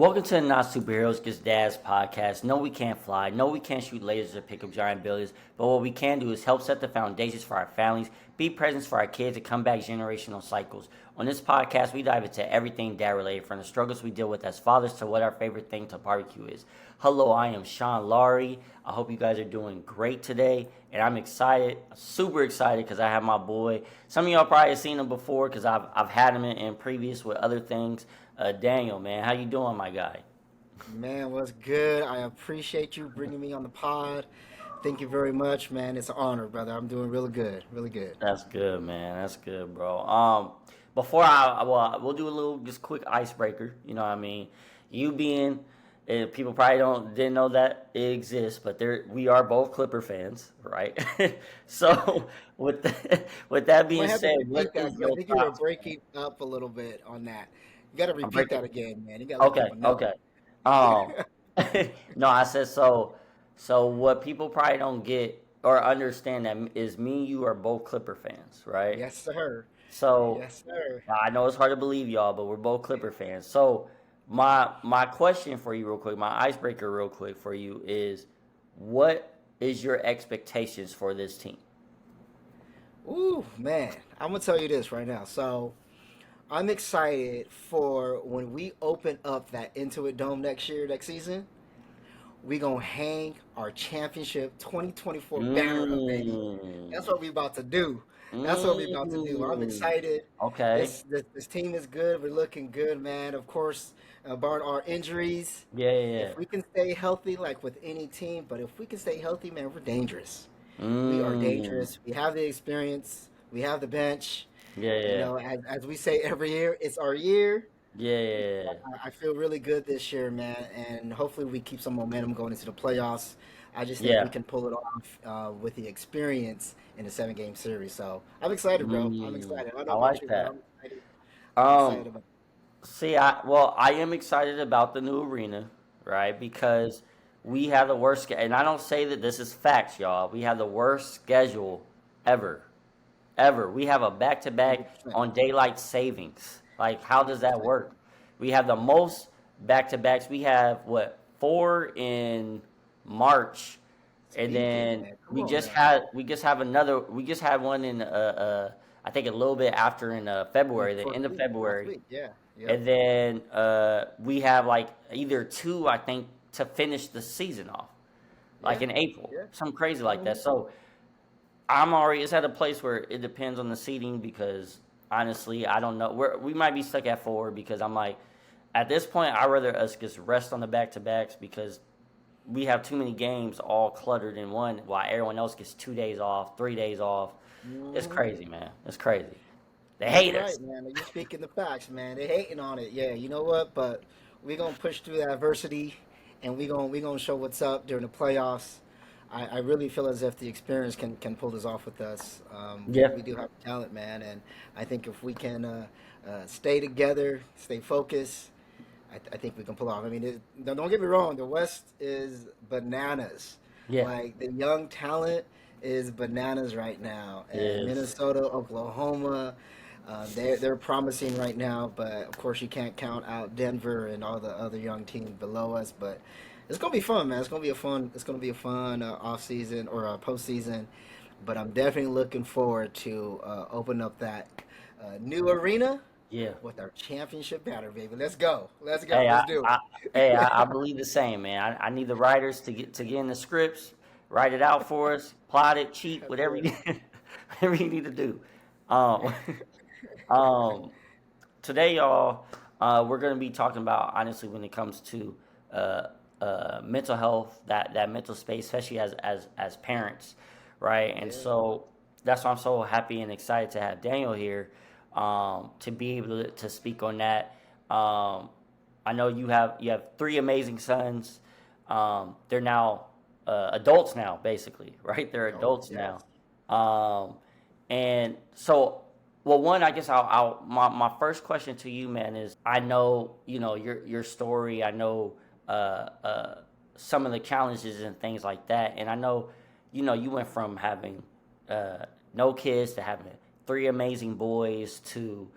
Welcome to the Not Superheroes Gets Dads podcast. No, we can't fly. No, we can't shoot lasers or pick up giant buildings. But what we can do is help set the foundations for our families, be presents for our kids, and combat generational cycles. On this podcast, we dive into everything dad related, from the struggles we deal with as fathers to what our favorite thing to barbecue is. Hello, I am Sean Laurie. I hope you guys are doing great today, and I'm excited, super excited, because I have my boy. Some of y'all probably have seen him before because I've had him in previous with other things. Daniel, man, how you doing, my guy? Man, what's good? I appreciate you bringing me on the pod. Thank you very much, man. It's an honor, brother. I'm doing really good, really good. That's good, man. That's good, bro. Before we'll do a little just quick icebreaker. You know what I mean? You being, people probably didn't know that it exists, but we are both Clipper fans, right? So with that You being might have to said, repeat what that is because I your think you were thoughts, man? breaking up a little bit on that. You got to I'm repeat breaking. that again, man. You got to let Okay, people know. okay. Um, no, I said so. So what people probably don't get or understand that is me and you are both Clipper fans, right? Yes, sir. So Yes, sir. I know it's hard to believe y'all, but we're both Clipper fans. So my question for you, real quick, my icebreaker, real quick for you is, what is your expectations for this team? Ooh, man. I'm going to tell you this right now. I'm excited for when we open up that Intuit Dome next season. We gonna hang our championship 2024 banner up, baby. That's Mm, what we about to do. That's what we about to do. I'm mm. excited. Okay. This team is good. We're looking good, man. Of course, barring our injuries, Yeah, yeah, yeah. if we can stay healthy, like with any team, but if we can stay healthy, man, we're dangerous. We are Mm. dangerous. We have the experience. We have the bench. Yeah, You yeah, know, as we say every year, it's our year. yeah, yeah. I feel really good this year, man, and hopefully we keep some momentum going into the playoffs. I just think we Yeah. can pull it off with the experience in the 7 game series. So I'm excited, bro. I'm excited. I don't know I about like you, but that. I'm excited. I'm excited Um, about. See, I am excited about the new arena, right? Because we have the worst, and I don't say that this is facts, y'all. We have the worst schedule ever, ever. We have a back to back 100%. on daylight savings. Like, how does that 100%. work? We have the most back to backs. We have what, four in March, and Speaking, then man. Come on now. we just had one in I think a little bit after in February, the For end of last February, week, yeah. Yep. and then we have like either two, I think, to finish the season off, like Yeah. in April, Yeah. something crazy like that. Hmm. So I'm already, it's at a place where it depends on the seating because honestly, I don't know. We might be stuck at four because I'm like, at this point, I'd rather us just rest on the back to backs because we have too many games all cluttered in one while everyone else gets 2 days off, 3 days off. It's Hmm. crazy, man. It's crazy. They You're hate right, us. man. You're speaking the facts, man. They hating on it. Yeah, you know what? But we gonna push through that adversity, and we gonna show what's up during the playoffs. I really feel as if the experience can pull this off with us. Yeah. We do have talent, man, and I think if we can stay together, stay focused, I think we can pull off. I mean, don't get me wrong. The West is bananas. Yeah. Like the young talent is bananas right now, and Is. Minnesota, Oklahoma. They're promising right now, but of course you can't count out Denver and all the other young teams below us. But it's gonna be fun, man. It's gonna be a fun off season or postseason. But I'm definitely looking forward to open up that new arena Yeah. with our championship banner, baby. Let's go. Let's go. Hey, Let's do it. I believe the same, man. I need the writers to get in the scripts, write it out for us, plot it, cheat, That's whatever it. you whatever you need to do. Um, um, Today, y'all, we're gonna be talking about honestly when it comes to uh, mental health, that mental space, especially as parents, right? And Yeah. so that's why I'm so happy and excited to have Daniel here to be able to speak on that. Um, I know you have three amazing sons. They're now adults now, basically, right? They're Oh, adults now. yes. Um, and so, well, one, I guess my first question to you, man, is I know, your story. I know some of the challenges and things like that. And I know, you went from having no kids to having three amazing boys to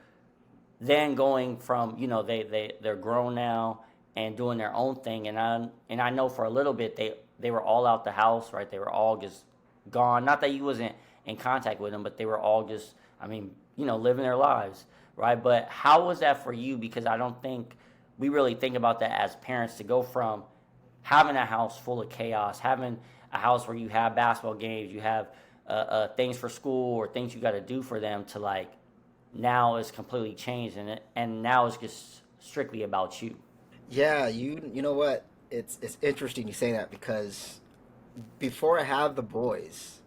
then going from, they're grown now and doing their own thing. And I know for a little bit they were all out the house, right? They were all just gone. Not that you wasn't in contact with them, but they were all just, I mean, living their lives, right? But how was that for you? Because I don't think we really think about that as parents, to go from having a house full of chaos, having a house where you have basketball games, you have things for school or things you got to do for them, to like now it's completely changed, and now it's just strictly about you. Yeah, you know what? It's interesting you say that because before I had the boys,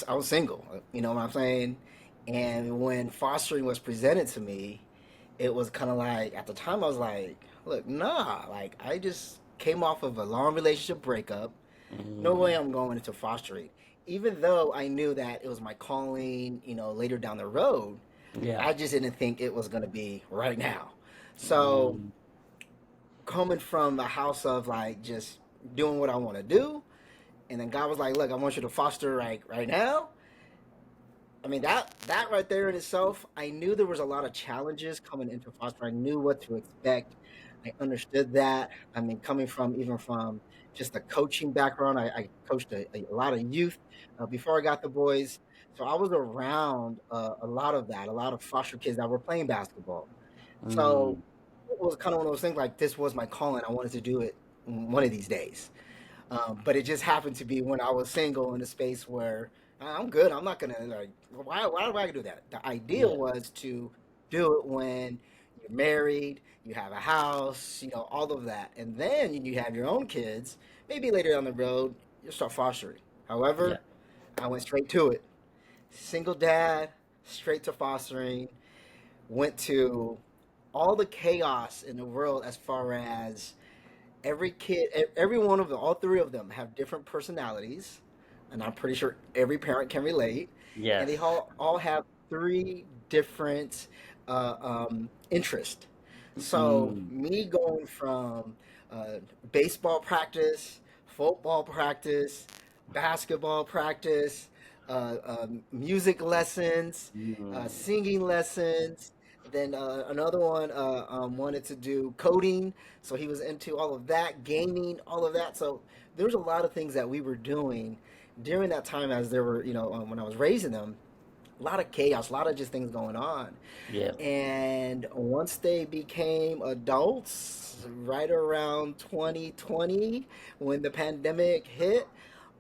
I was single. You know what I'm saying? And when fostering was presented to me, it was kind of like at the time I was like, look, nah, like I just came off of a long relationship breakup. No way Mm, I'm going into fostering. Even though I knew that it was my calling, later down the road, yeah. I just didn't think it was going to be right now. So Mm, coming from a house of like just doing what I want to do, and then God was like, "Look, I want you to foster right now." I mean that right there in itself, I knew there was a lot of challenges coming into foster. I knew what to expect. I understood that. I mean, coming from even from just a coaching background, I coached a lot of youth before I got the boys, so I was around a lot of that, a lot of foster kids that were playing basketball. So mm, it was kind of one of those things like this was my calling. I wanted to do it one of these days. But it just happened to be when I was single in a space where I'm good. I'm not gonna like why do I do that? The idea yeah. was to do it when you're married, you have a house, all of that, and then you have your own kids. Maybe later down the road you'll start fostering. Yeah. However, I went straight to it. Single dad, straight to fostering. Went to all the chaos in the world as far as every kid, every one of them, all three of them have different personalities, and I'm pretty sure every parent can relate. And they Yes. all have three different interests. So Mm, me going from baseball practice, football practice, basketball practice, music lessons, mm, singing lessons. Then another one wanted to do coding, so he was into all of that, gaming, all of that. So there was a lot of things that we were doing during that time as there were, when I was raising them, a lot of chaos, a lot of just things going on. yeah. And once they became adults, right around 2020, when the pandemic hit,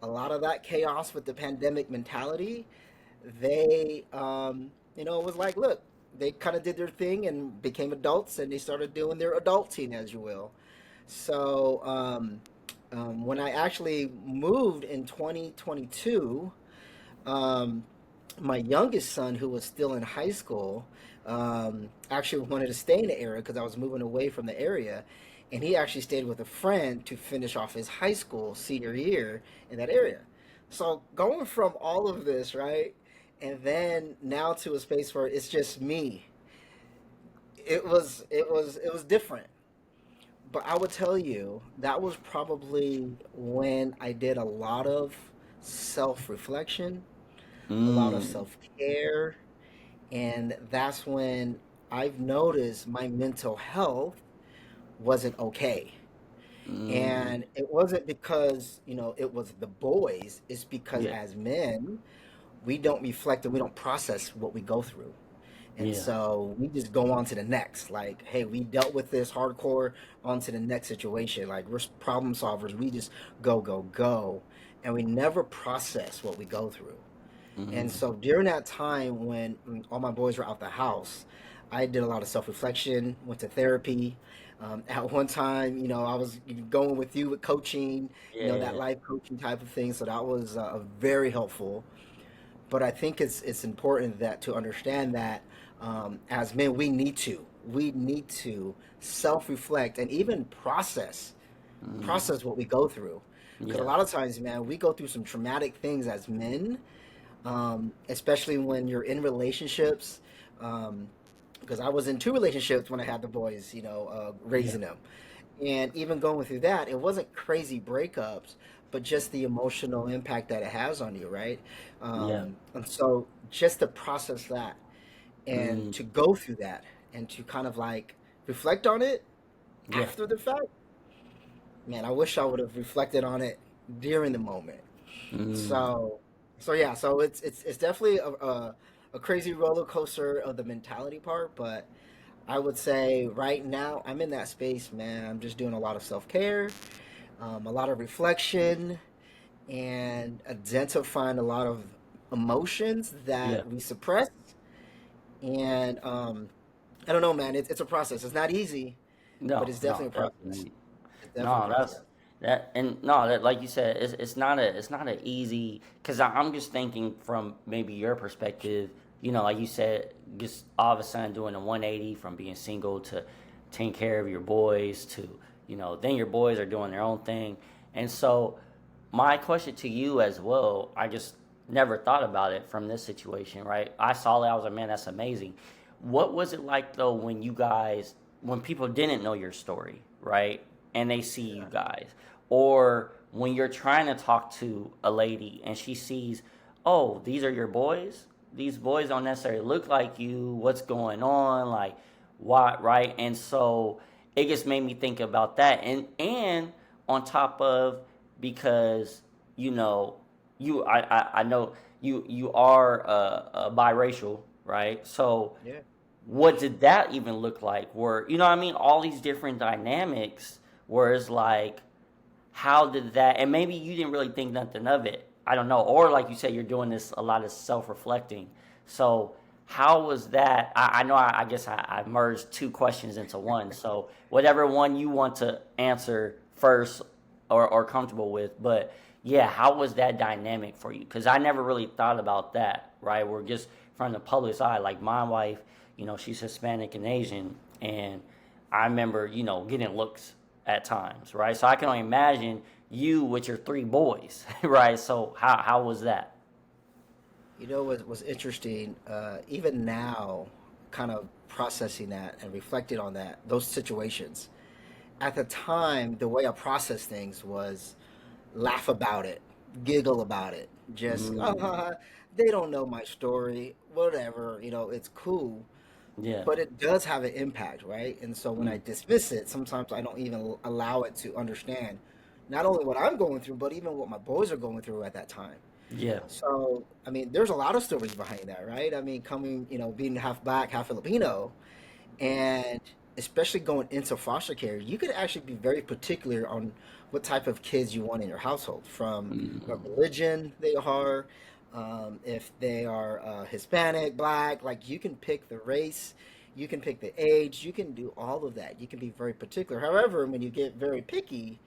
a lot of that chaos with the pandemic mentality, they, it was like, look, they kind of did their thing and became adults and they started doing their adulting, as you will. So, when I actually moved in 2022, um, my youngest son, who was still in high school, actually wanted to stay in the area because I was moving away from the area. And he actually stayed with a friend to finish off his high school senior year in that area. So going from all of this, right? And then now to a space where it's just me. It was different. But I would tell you that was probably when I did a lot of self-reflection, a lot of Mm, self-care, and that's when I've noticed my mental health wasn't okay. mm, And it wasn't because, it was the boys, it's because yeah. as men, we don't reflect and we don't process what we go through. And Yeah. so we just go on to the next. Like, hey, we dealt with this hardcore, on to the next situation. Like, we're problem solvers. We just go, go, go. And we never process what we go through. And Mm, so during that time when all my boys were out the house, I did a lot of self reflection, went to therapy. At one time, I was going with you with coaching, that yeah. life coaching type of thing. So that was very helpful. But I think it's important that to understand that as men, we need to self reflect and even Mm, process what we go through. Because a yeah. lot of times, man, we go through some traumatic things as men, especially when you're in relationships. Um, because I was in two relationships when I had the boys, Yeah. raising them. And even going through that, it wasn't crazy breakups, but just the emotional impact that it has on you, right? Yeah. And so just to process that and Mm, to go through that and to kind of like reflect on it, Yeah. after the fact, man, I wish I would have reflected on it during the moment. Mm, So, so yeah, so it's definitely a crazy roller coaster of the mentality part, but I would say right now I'm in that space, man. I'm just doing a lot of self care, a lot of reflection, and identifying a lot of emotions yeah. that we suppress. And I don't know, man. It's a process. It's not easy, but No, it's no, definitely a process. definitely. It's definitely a No, process. that's that, and no, that like you said, it's not a easy. Because I'm just thinking from maybe your perspective. Like you said, just all of a sudden doing a 180 from being single to taking care of your boys to then your boys are doing their own thing, and so my question to you as well, I just never thought about it from this situation, right? I saw that, I was like, man, that's amazing. What was it like though when people didn't know your story, right? And they see you Yeah. guys, or when you're trying to talk to a lady and she sees, oh, these are your boys. These boys don't necessarily look like you. What's going on? Like, why, right? And so it just made me think about that, and on top of because you know I know you are biracial, right? So Yeah. what did that even look like? Where what I mean, all these different dynamics. Where it's like, how did that? And maybe you didn't really think nothing of it. I don't know. Or like you said, you're doing this a lot of self-reflecting. So how was that? I know. I guess I merged two questions into one. So whatever one you want to answer first or comfortable with, but yeah, how was that dynamic for you? Because I never really thought about that. Right? We're just from the public eye. Like my wife, she's Hispanic and Asian, and I remember, getting looks at times, right? So I can only imagine you with your three boys, right? So how was that? You know what was interesting? Even now, kind of processing that and reflecting on that, those situations. At the time, the way I processed things was laugh about it, giggle about it, just Mm, they don't know my story, whatever. It's cool, yeah. but it does have an impact, right? And so when I Mm, dismiss it, sometimes I don't even allow it to understand not only what I'm going through, but even what my boys are going through at that time. yeah. So, I mean, there's a lot of stories behind that, right? I mean, coming, being half black, half Filipino, and especially going into foster care, you could actually be very particular on what type of kids you want in your household, from what Mm, religion they are, if they are Hispanic, black, like you can pick the race, you can pick the age, you can do all of that. You can be very particular. However, when you get very picky,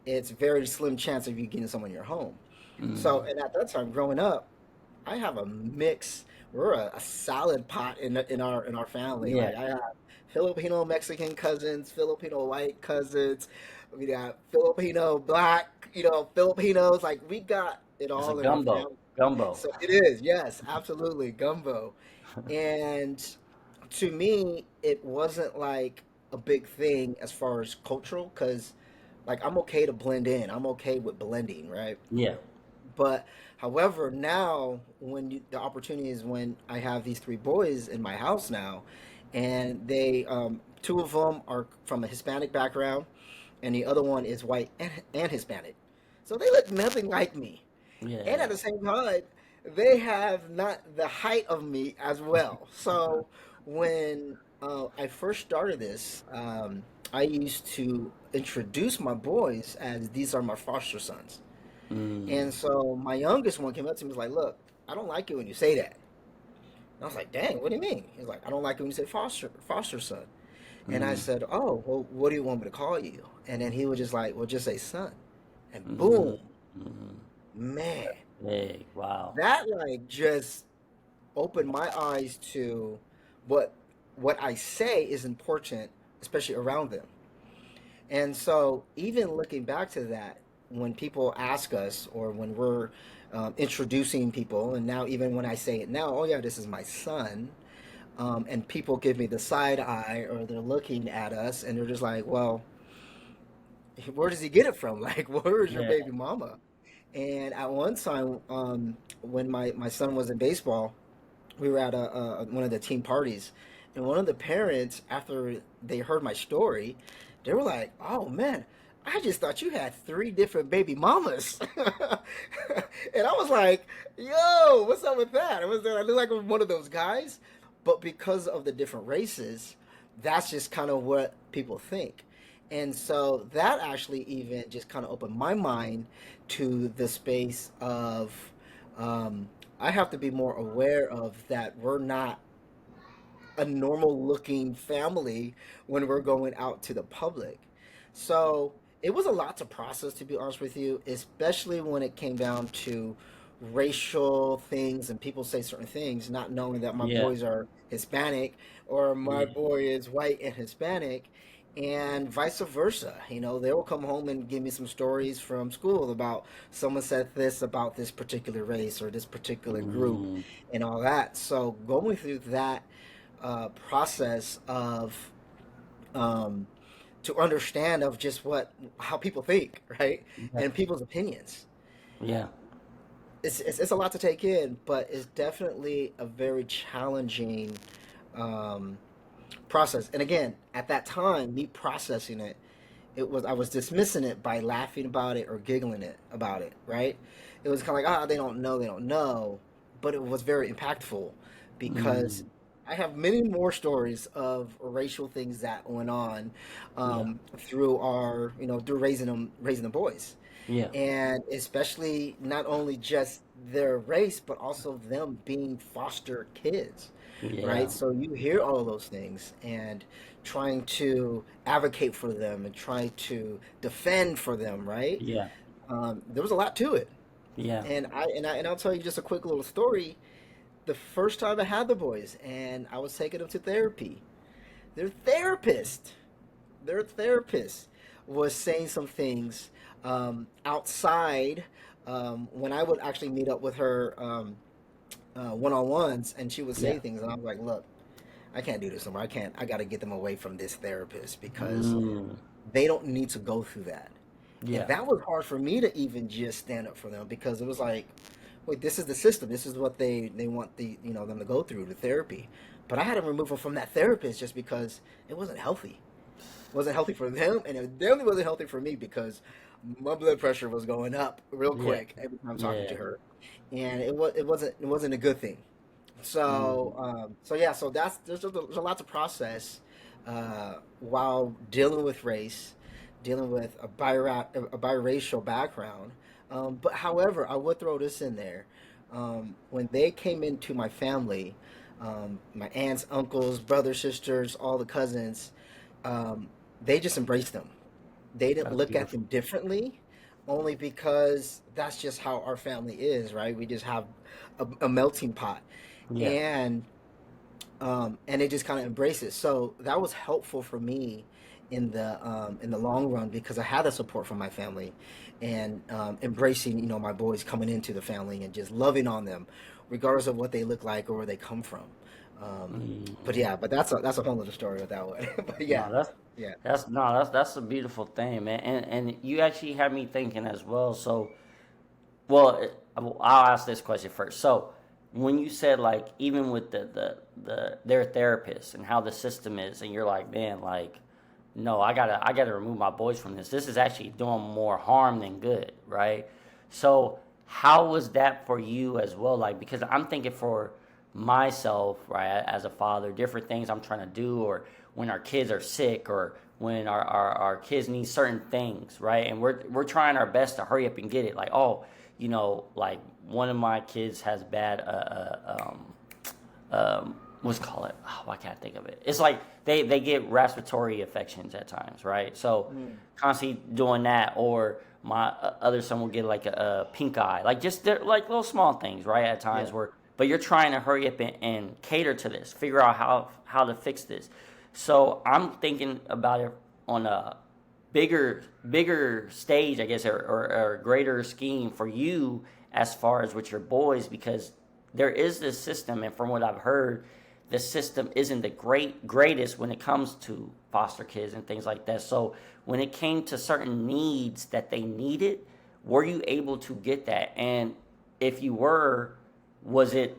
it's very slim chance of you getting someone in your home. So, mm, and at that time, growing up, I have a mix. We're a salad pot in our family. yeah. Like I have Filipino Mexican cousins, Filipino white cousins. We got Filipino black, Filipinos. Like we got it It's a all in our gumbo. family. Gumbo. So it is, yes, absolutely gumbo. And to me, it wasn't like a big thing as far as cultural, because like I'm okay to blend in. I'm okay with blending, right? Yeah. But however, now the opportunity is when I have these three boys in my house now, and two of them are from a Hispanic background, and the other one is white and Hispanic. So they look nothing like me, and Yeah. at the same time, they have not the height of me as well. So when I first started this, I used to introduce my boys as these are my foster sons. Mm, And so my youngest one came up to me and was like, "Look, I don't like it when you say that." And I was like, "Dang, what do you mean?" He's like, "I don't like it when you say foster son." And I mm, said, "Oh, well, what do you want me to call you?" And then he was just like, "Well, just say son." And mm, boom, mm. man, Hey, wow. that like just opened my eyes to what what I say is important, especially around them. And so, even looking back to that, when people ask us or when we're introducing people, and now even when I say it now, oh yeah, this is my son, and people give me the side eye or they're looking at us and they're just like, well, where does he get it from? Like, where is your Yeah. baby mama? And at one time, when my son was in baseball, we were at one of the team parties, And one of the parents, after they heard my story, they were like, "Oh man, I just thought you had three different baby mamas." And I was like, "Yo, what's up with that?" I look like one of those guys, but because of the different races, that's just kind of what people think. And so that actually even just kind of opened my mind to the space of um, I have to be more aware of that we're not a normal looking family when we're going out to the public. So it was a lot to process, to be honest with you, especially when it came down to racial things and people say certain things, not knowing that my Yeah. boys are Hispanic or my Yeah. boy is white and Hispanic. And vice versa, they will come home and give me some stories from school about someone said this about this particular race or this particular group Mm, and all that. So going through that process of um, to understand of just how people think, right, yeah. and people's opinions. Yeah. It's a lot to take in, but it's definitely a very challenging um, process. And again, at that time, me processing it, I was dismissing it by laughing about it or giggling about it, right? It was kind of like, they don't know, but it was very impactful because Mm, I have many more stories of racial things that went on yeah. through through raising the boys, Yeah. and especially not only just their race, but also them being foster kids, right? Yeah. So you hear all of those things and trying to advocate for them and try to defend for them, right? Yeah. There was a lot to it, Yeah. and I'll tell you just a quick little story. The first time I had the boys, and I was taking them to therapy, their therapist, their therapist was saying some things outside when I would actually meet up with her one-on-ones, and she would say Yeah. things, and I was like, "Look, I can't do this anymore. I can't. I got to get them away from this therapist because Mm, they don't need to go through that." And yeah. that was hard for me to even just stand up for them because it was like, wait, this is the system. This is what they want them to go through the therapy. But I had to remove them from that therapist just because it wasn't healthy. It wasn't healthy for them, and it definitely wasn't healthy for me because my blood pressure was going up real Yeah. quick every time talking to Yeah. her, and it wasn't a good thing. So Mm, so yeah, so there's a lot to process while dealing with race, dealing with a biracial background. But however, I would throw this in there. When they came into my family, my aunts, uncles, brothers, sisters, all the cousins, um, they just embraced them. They didn't that's look at beautiful. them differently, only because that's just how our family is, right? We just have a melting pot, Yeah. and they just kind of embrace it. So that was helpful for me in the long run because I had the support from my family, and embracing my boys coming into the family and just loving on them, regardless of what they look like or where they come from. But Mm, yeah, but that's a whole other story with that one. But yeah, no, that's yeah. that's no, that's a beautiful thing, man. And you actually had me thinking as well. So, well, I'll ask this question first. So, when you said like even with their therapist and how the system is, and you're like, man, like, no, I gotta remove my boys from this. This is actually doing more harm than good, right? So, how was that for you as well? Like, because I'm thinking for myself, right, as a father, different things I'm trying to do, or when our kids are sick, or when our kids need certain things, right? And we're trying our best to hurry up and get it. Like, oh, like one of my kids has bad what's it called it? Oh, I can't think of it. It's like they get respiratory infections at times, right? So Mm, constantly doing that, or my other son will get like a pink eye, like just like little small things, right? At yeah. times where, but you're trying to hurry up and cater to this, figure out how to fix this. So I'm thinking about it on a bigger stage, I guess, or a greater scheme for you as far as with your boys, because there is this system, and from what I've heard, the system isn't the greatest when it comes to foster kids and things like that. So when it came to certain needs that they needed, were you able to get that? And if you were, was it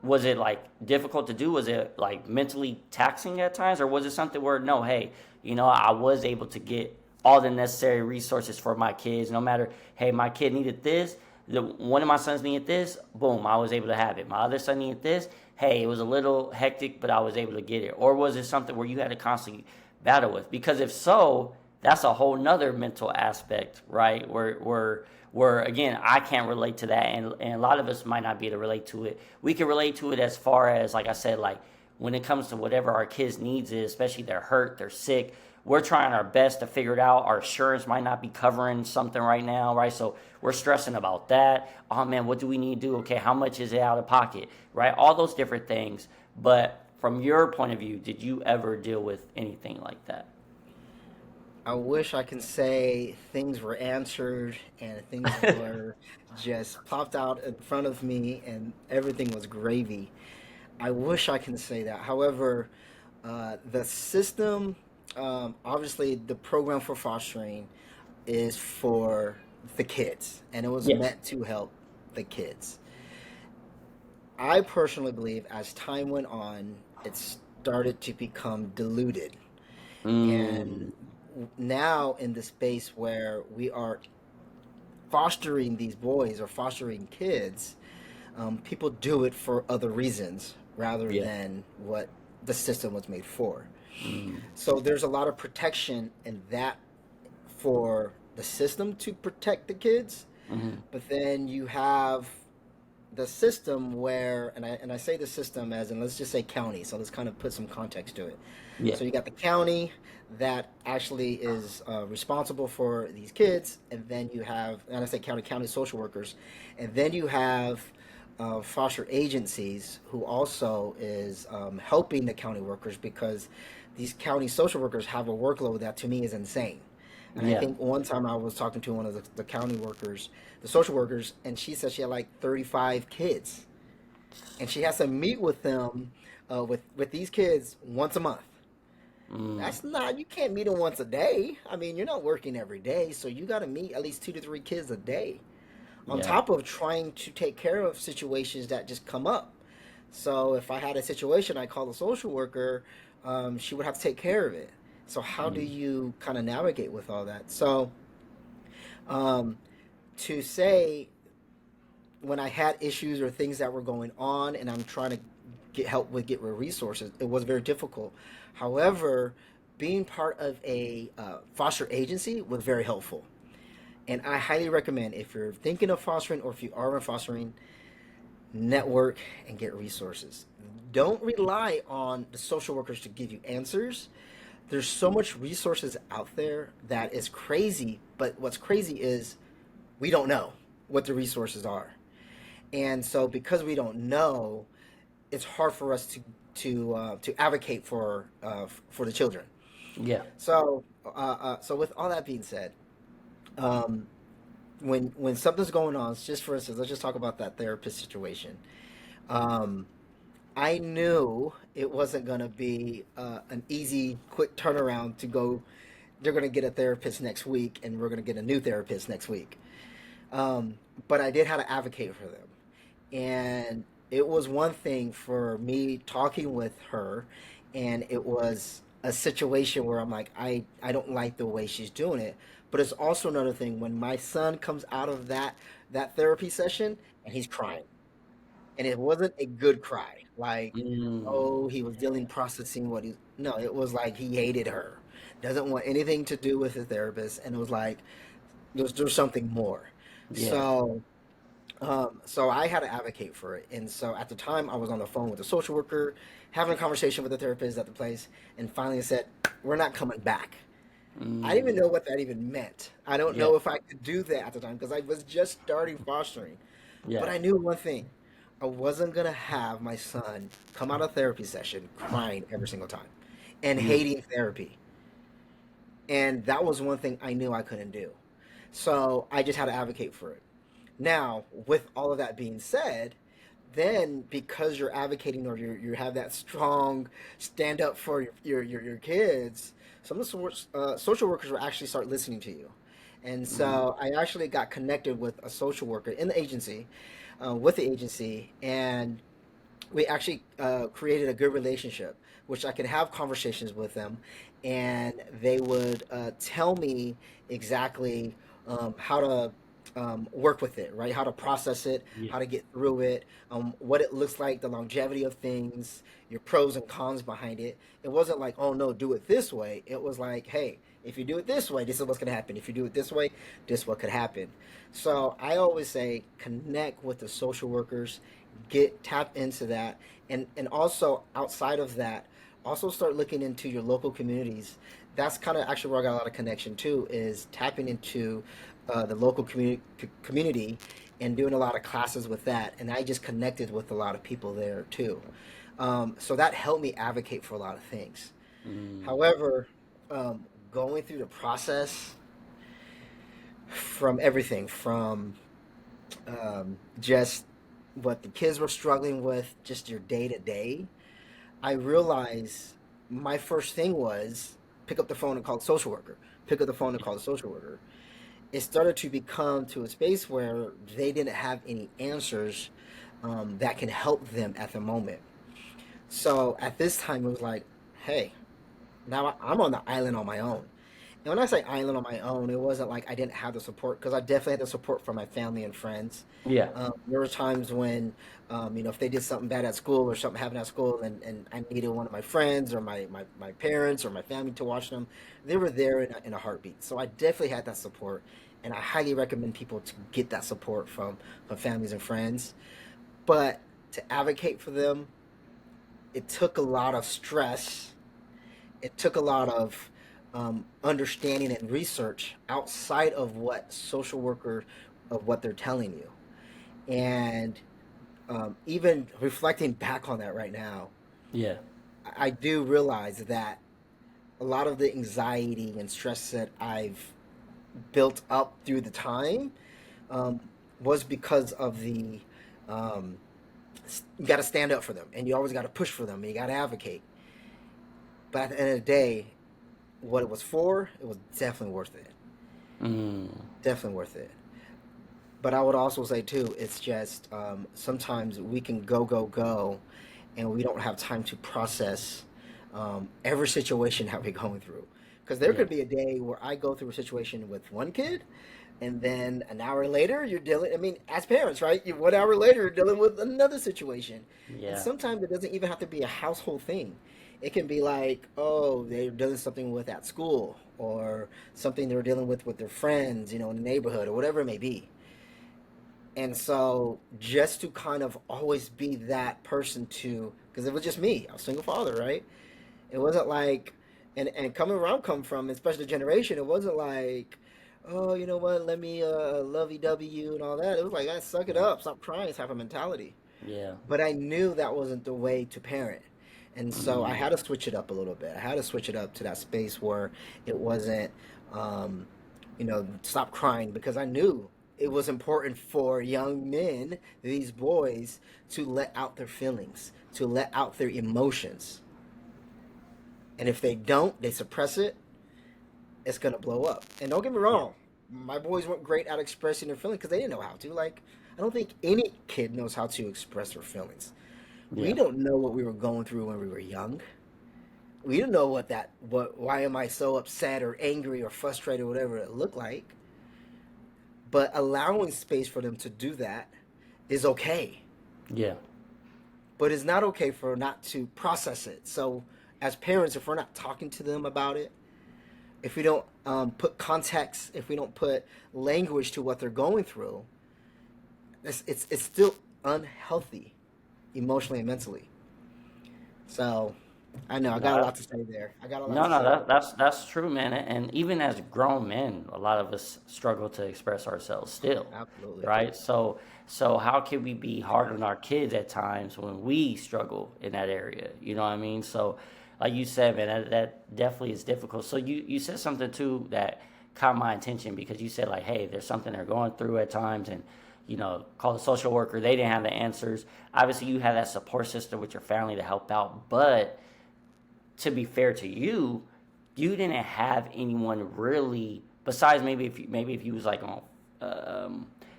was it like difficult to do? Was it like mentally taxing at times, or was it something where no, hey, I was able to get all the necessary resources for my kids, no matter, hey, my kid needed this, one of my sons needed this, boom, I was able to have it. My other son needed this, hey, it was a little hectic, but I was able to get it. Or was it something where you had to constantly battle with? Because if so, that's a whole nother mental aspect, right? Where again, I can't relate to that, and a lot of us might not be able to relate to it. We can relate to it as far as, like I said, like when it comes to whatever our kids' needs is, especially they're hurt, they're sick. We're trying our best to figure it out. Our insurance might not be covering something right now, right? So we're stressing about that. Oh man, what do we need to do? Okay, how much is it out of pocket, right? All those different things. But from your point of view, did you ever deal with anything like that? I wish I can say things were answered and things were just plopped out in front of me and everything was gravy. I wish I can say that. However, the system, obviously, the program for fostering is for the kids, and it was Yes. meant to help the kids. I personally believe as time went on, it started to become diluted. And Mm, now, in the space where we are fostering these boys or fostering kids, people do it for other reasons rather yeah. than what the system was made for. Mm, So there's a lot of protection in that for the system to protect the kids, mm-hmm. but then you have the system where, and I say the system as in, let's just say county. So let's kind of put some context to it. Yeah. So you got the county that actually is responsible for these kids, and then you have, and I say county social workers, and then you have foster agencies who also is helping the county workers because these county social workers have a workload that to me is insane. And I Yeah. think one time I was talking to one of the county workers, the social workers, and she said she had like 35 kids, and she has to meet with them, with these kids once a month. Mm, That's not, you can't meet them once a day. I mean, you're not working every day, so you got to meet at least 2 to 3 kids a day, on yeah. top of trying to take care of situations that just come up. So if I had a situation, I call the social worker, she would have to take care of it. So how do Mm, you kind of navigate with all that? So um, to say when I had issues or things that were going on, and I'm trying to get resources, it was very difficult. However, being part of a foster agency was very helpful, and I highly recommend if you're thinking of fostering or if you are in fostering, network and get resources. Don't rely on the social workers to give you answers. There's so much resources out there that is crazy, but what's crazy is we don't know what the resources are. And so because we don't know, it's hard for us to advocate for the children. yeah. So with all that being said, um, when something's going on, just for instance, let's just talk about that therapist situation. Um, I knew it wasn't going to be an easy, quick turnaround to go. They're going to get a therapist next week, and we're going to get a new therapist next week. Um, but I did have to advocate for them, and it was one thing for me talking with her, and it was a situation where I'm like, I don't like the way she's doing it. But it's also another thing when my son comes out of that therapy session and he's crying, and it wasn't a good cry. Like, Mm, oh, he was dealing processing what he. No, it was like he hated her, doesn't want anything to do with his therapist, and it was like there's something more. yeah. So I had to advocate for it, and so at the time I was on the phone with the social worker, having a conversation with the therapist at the place, and finally said, "We're not coming back." I didn't even Mm, know what that even meant. I don't yeah. know if I could do that at the time because I was just starting fostering. But Yeah. I knew one thing. I wasn't going to have my son come out of therapy session crying every single time and Mm, hating therapy. And that was one thing I knew I couldn't do. So I just had to advocate for it. Now, with all of that being said, then because you're advocating or you have that strong stand up for your kids, some of the social workers will actually start listening to you. And mm, so I actually got connected with a social worker in the agency, with the agency, and we actually created a good relationship, which I could have conversations with them, and they would tell me exactly how to work with it, right? How to process it, Yeah. how to get through it, what it looks like, the longevity of things, your pros and cons behind it. It wasn't like, oh no, do it this way. It was like, hey, if you do it this way, this is what's going to happen. If you do it this way, this is what could happen. So I always say connect with the social workers, get tap into that, and also outside of that, also start looking into your local communities. That's kind of actually where I got a lot of connection too, is tapping into the local community and doing a lot of classes with that. And I just connected with a lot of people there too. So that helped me advocate for a lot of things. Mm, However, going through the process from everything from just what the kids were struggling with, just your day to day, I realized my first thing was pick up the phone and call the social worker. Pick up the phone and call the social worker. It started to become to a space where they didn't have any answers that can help them at the moment. So at this time, it was like, hey, now I'm on the island on my own. And when I say island on my own, it wasn't like I didn't have the support because I definitely had the support from my family and friends. yeah. There were times when, if they did something bad at school or something happened at school and I needed one of my friends or my parents or my family to watch them, they were there in a heartbeat. So I definitely had that support. And I highly recommend people to get that support from families and friends. But to advocate for them, it took a lot of stress. It took a lot of understanding and research outside of what social worker of what they're telling you. And even reflecting back on that right now, Yeah. I do realize that a lot of the anxiety and stress that I've built up through the time um, was because of the um, you got to stand up for them and you always got to push for them and you got to advocate. But at the end of the day, what it was for, it was definitely worth it. Mm, Definitely worth it. But I would also say too, it's just sometimes we can go, and we don't have time to process every situation that we're going through. Because there yeah. could be a day where I go through a situation with one kid, and then an hour later you're dealing. I mean, as parents, right? 1 hour later you're dealing with another situation, and Yeah. sometimes it doesn't even have to be a household thing. It can be like, oh, they're dealing something with at school, or something they're dealing with their friends, in the neighborhood, or whatever it may be. And so just to kind of always be that person to, because it was just me, I was a single father, right? It wasn't like, and coming where I'm come from, especially the generation, it wasn't like, oh, you know what, let me lovey-dovey you and all that. It was like, I suck it Yeah. up, stop crying type of mentality. Yeah. But I knew that wasn't the way to parent. And so I Mm, had to switch it up a little bit. I had to switch it up to that space where it wasn't, um, stop crying because I knew it was important for young men, these boys, to let out their feelings, to let out their emotions. And if they don't, they suppress it, it's going to blow up. And don't get me yeah. wrong, my boys weren't great at expressing their feelings because they didn't know how to. Like, I don't think any kid knows how to express their feelings. We Yeah. don't know what we were going through when we were young. We don't know why am I so upset or angry or frustrated, whatever it looked like. But allowing space for them to do that is okay. Yeah. But it's not okay for not to process it. So as parents, if we're not talking to them about it, if we don't put context, if we don't put language to what they're going through, it's still unhealthy emotionally and mentally. So I know I got a No, lot to say there. I got a lot no, to no, say. that's true, man. And even as grown men, a lot of us struggle to express ourselves still, Absolutely. right? So how can we be hard on our kids at times when we struggle in that area? You know what I mean? So, like you said, man, that definitely is difficult. So you said something too that caught my attention because you said like, hey, there's something they're going through at times, and call the social worker. They didn't have the answers. Obviously, you have that support system with your family to help out, but to be fair to you, you didn't have anyone really besides maybe if you was like on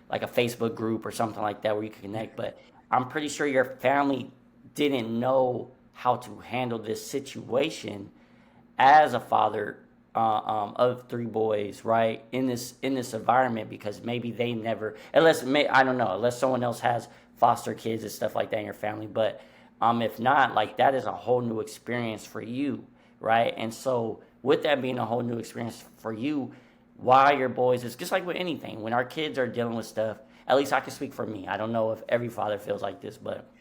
like a Facebook group or something like that where you could connect. But I'm pretty sure your family didn't know how to handle this situation as a father of three boys, right? In this environment, because maybe they never, I don't know, unless someone else has foster kids and stuff like that in your family, but if not, like that is a whole new experience for you, right? And so with that being a whole new experience for you, why your boys, it's just like with anything. When our kids are dealing with stuff, at least I can speak for me. I don't know if every father feels like this, but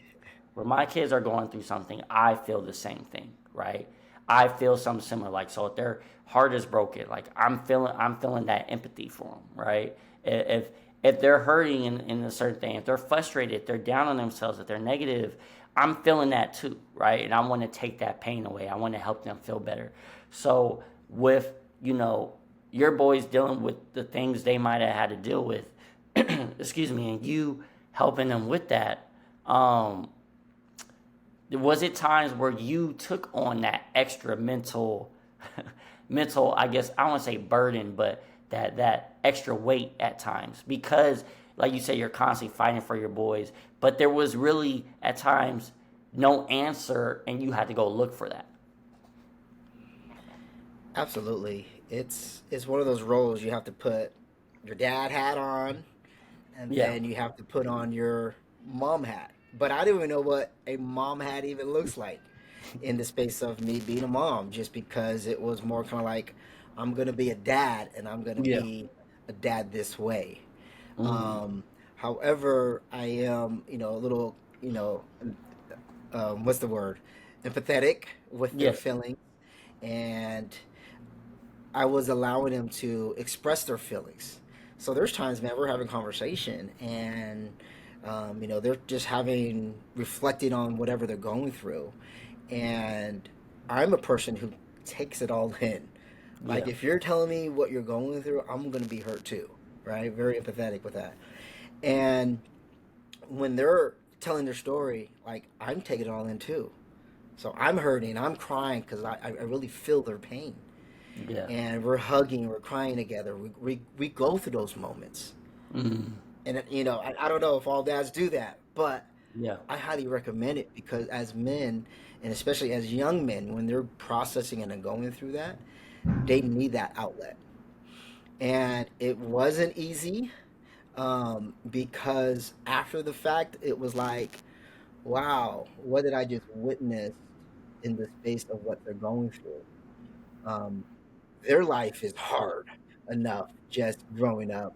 when my kids are going through something, I feel the same thing, right? I feel something similar. Like, so if their heart is broken, like I'm feeling that empathy for them, right? If they're hurting in a certain thing, if they're frustrated, if they're down on themselves, if they're negative, I'm feeling that too, right? And I want to take that pain away. I want to help them feel better. So with your boys dealing with the things they might have had to deal with, excuse me, and you helping them with that. Was it times where you took on that extra mental, I guess I don't want to say burden, but that extra weight at times, because like you say, you're constantly fighting for your boys, but there was really at times no answer and you had to go look for that. Absolutely. It's one of those roles you have to put your dad hat on, and Yeah. then you have to put on your mom hat. But I didn't even know what a mom hat even looks like in the space of me being a mom, just because it was more kind of like I'm gonna be a dad, and I'm gonna Yeah. be a dad this way. Mm. However, I am, a little, what's the word? Empathetic with their Yeah. feelings, and I was allowing them to express their feelings. So there's times, man, we're having conversation, and they're just having reflecting on whatever they're going through, and I'm a person who takes it all in. Like Yeah. if you're telling me what you're going through, I'm gonna be hurt too, right? Very empathetic with that. And when they're telling their story, like I'm taking it all in too. So I'm hurting, I'm crying because I really feel their pain, Yeah. and we're hugging, we're crying together. We go through those moments, Mm. and I don't know if all dads do that, but Yeah. I highly recommend it because as men, and especially as young men, when they're processing and going through that, they need that outlet. And it wasn't easy, because after the fact, it was like, wow, what did I just witness in the space of what they're going through? Um, their life is hard enough just growing up.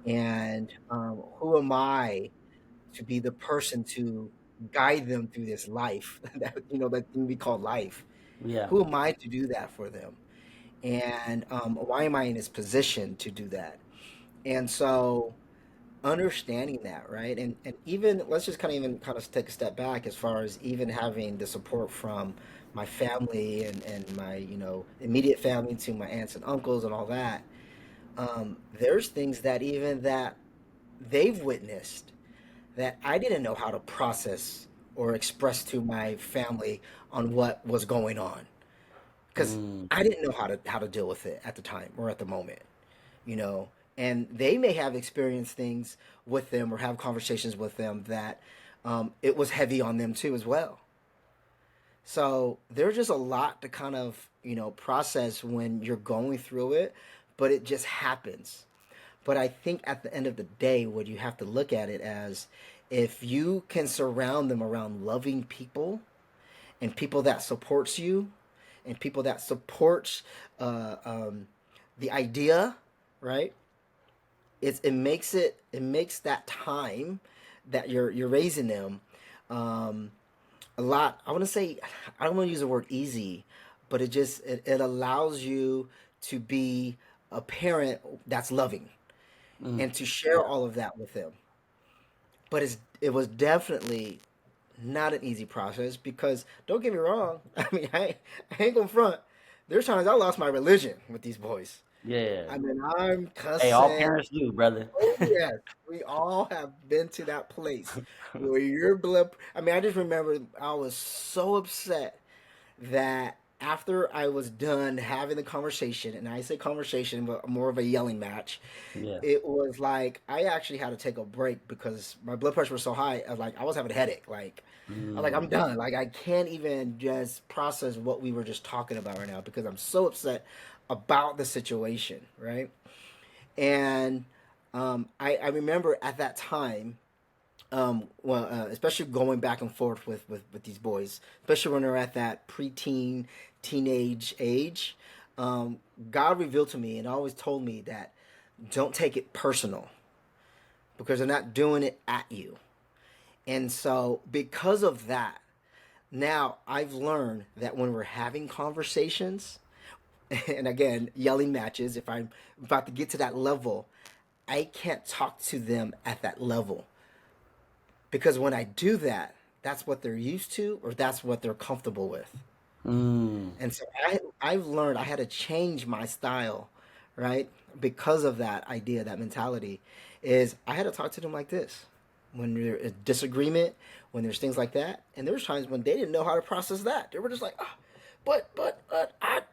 And who am I to be the person to guide them through this life that thing we call life? Yeah. Who am I to do that for them? And why am I in this position to do that? And so understanding that, right? And even let's just kind of take a step back as far as even having the support from my family and my immediate family to my aunts and uncles and all that. There's things that even that they've witnessed that I didn't know how to process or express to my family on what was going on, because Mm. I didn't know how to deal with it at the time or at the moment, you know. And they may have experienced things with them or have conversations with them that it was heavy on them too as well. So there's just a lot to kind of process when you're going through it, but it just happens. But I think at the end of the day, what you have to look at it as, if you can surround them around loving people and people that supports you and people that supports uh, um, the idea, right? It makes that time that you're raising them um, a lot. I want to say, I don't want to use the word easy, but it allows you to be a parent that's loving Mm. and to share Yeah. all of that with them. But it was definitely not an easy process, because don't get me wrong. I mean, I ain't gonna front. There's times I lost my religion with these boys. Yeah. I mean, I'm Hey, all cussing. parents do, brother. Oh yes, we all have been to that place where your blood. I mean, I just remember I was so upset that. after I was done having the conversation, and I say conversation, but more of a yelling match, Yeah. it was like I actually had to take a break because my blood pressure was so high. I was having a headache. I'm Mm. done. Like I can't even just process what we were just talking about right now because I'm so upset about the situation, right? And I remember at that time, especially going back and forth with these boys, especially when they're at that preteen, teenage age. Um, God revealed to me and always told me that don't take it personal because they're not doing it at you. And so, because of that, now I've learned that when we're having conversations, and again, yelling matches, if I'm about to get to that level, I can't talk to them at that level because when I do that, that's what they're used to or that's what they're comfortable with. Mm. And so I've learned I had to change my style, right? Because of that idea, that mentality, is I had to talk to them like this. When there's a disagreement, when there's things like that, and there was times when they didn't know how to process that. They were just like, oh,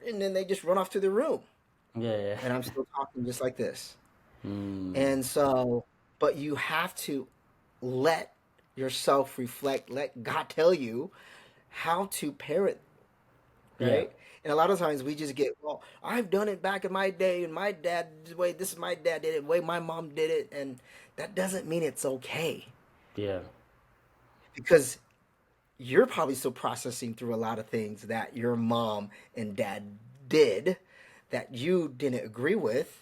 and then they just run off to their room, Yeah. Yeah. and I'm still talking just like this. Mm. And so, but you have to let yourself reflect, let God tell you how to parent, Yeah. right? And a lot of times we just get, well, I've done it back in my day, and my dad, the way this is my dad did it, the way my mom did it, and that doesn't mean it's okay Yeah. because you're probably still processing through a lot of things that your mom and dad did that you didn't agree with.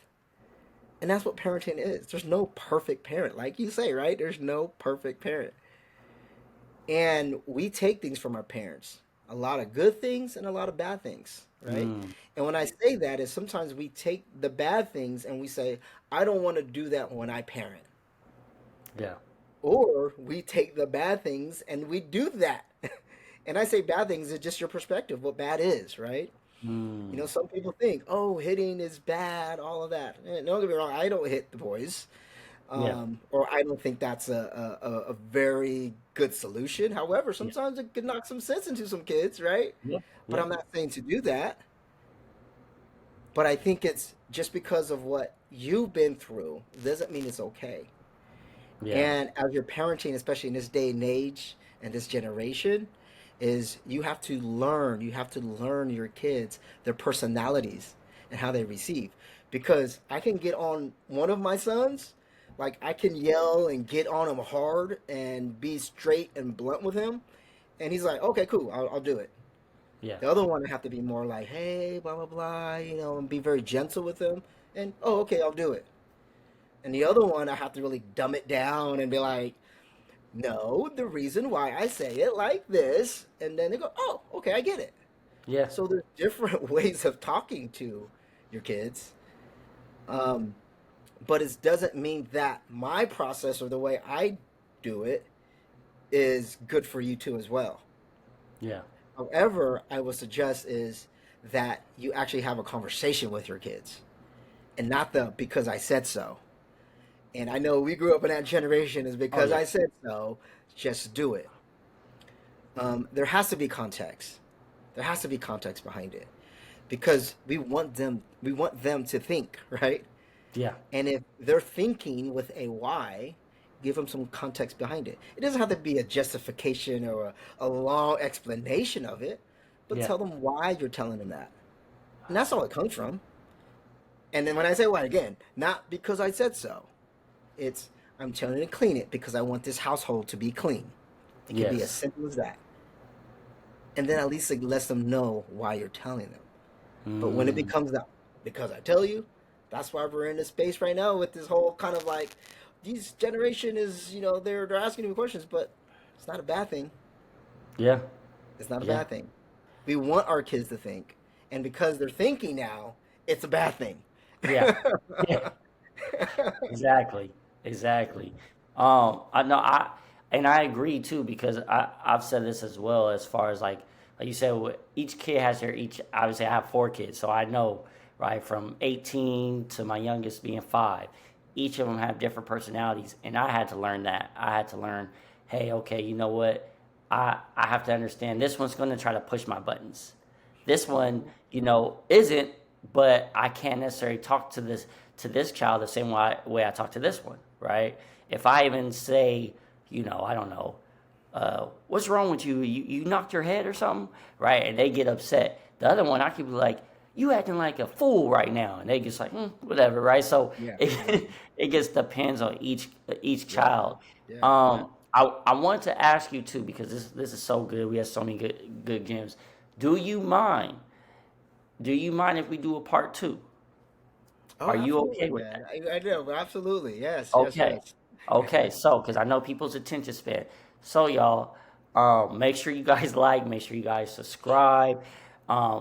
And that's what parenting is. There's no perfect parent, like you say, right? There's no perfect parent. And we take things from our parents, a lot of good things and a lot of bad things, right? Mm. And when I say that is sometimes we take the bad things and we say, I don't want to do that when I parent. Yeah. Or we take the bad things and we do that. And I say bad things is just your perspective, what bad is, right? You Mm. know, some people think, oh, hitting is bad, all of that. Don't get me wrong, I don't hit the boys. Yeah. Or I don't think that's a very good solution. However, Yeah. sometimes it could knock some sense into some kids, right? Yeah. But Yeah. I'm not saying to do that. But I think it's just because of what you've been through doesn't mean it's okay. Yeah. And as you're parenting, especially in this day and age and this generation, is you have to learn your kids, their personalities and how they receive. Because I can get on one of my sons, like I can yell and get on him hard and be straight and blunt with him. And he's like, okay, cool, I'll do it. Yeah. The other one, I have to be more like, hey, blah, blah, blah, and be very gentle with him. And, oh, okay, I'll do it. And the other one, I have to really dumb it down and be like, no, the reason why I say it like this, and then they go, oh, okay, I get it. Yeah. So there's different ways of talking to your kids, um, but it doesn't mean that my process or the way I do it is good for you too as well. Yeah. However, I would suggest is that you actually have a conversation with your kids, and not the because I said so. And I know we grew up in that generation is Oh because yeah. I said so, just do it. There has to be context. There has to be context behind it because we want them to think, right? Yeah. And if they're thinking with a why, give them some context behind it. It doesn't have to be a justification or a long explanation of it, but Yeah. tell them why you're telling them that. And that's all it comes from. And then when I say why again, not because I said so. It's I'm telling you to clean it because I want this household to be clean. It could be as Yes. simple as that. And then at least it lets them know why you're telling them. But when it Mm. becomes that, because I tell you, that's why we're in this space right now with this whole kind of like, these generation is, they're asking me questions, but it's not a bad thing. Yeah. It's not a Yeah. bad thing. We want our kids to think, and because they're thinking now, it's a bad thing. Yeah. Yeah. Exactly. Exactly. I know and I agree too because I've said this as well as far as like you said each kid has their each obviously I have 4 kids so I know right from 18 to my youngest being 5 each of them have different personalities and I had to learn that I had to learn hey okay you know what I have to understand this one's going to try to push my buttons This one, isn't, but I can't necessarily talk to this child the same way I talk to this one, right? If I even say, I don't know, what's wrong with you? You knocked your head or something, right? And they get upset. The other one, I could be like, you acting like a fool right now, and they just like, whatever, right? So Yeah, yeah, it just depends on each yeah, child. yeah, yeah. I want to ask you too because this is so good. We have so many good gems. Do you mind? Do you mind if we do a part two? Oh, Are you okay absolutely, with man. that? I do. Absolutely. Yes, yes, Okay. yes. Okay. So, because I know people's attention span. So, y'all, make sure you guys like, make sure you guys subscribe.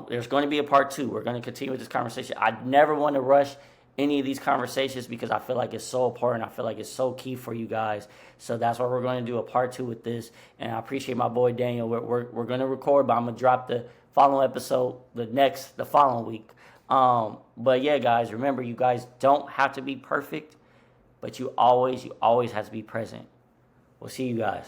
There's going to be a part two. We're going to continue with this conversation. I never want to rush any of these conversations because I feel like it's so important. I feel like it's so key for you guys. So that's why we're going to do a part two with this. And I appreciate my boy Daniel. We're going to record, but I'm going to drop the following episode the following week. But yeah, guys, remember, you guys don't have to be perfect, but you always have to be present. We'll see you guys.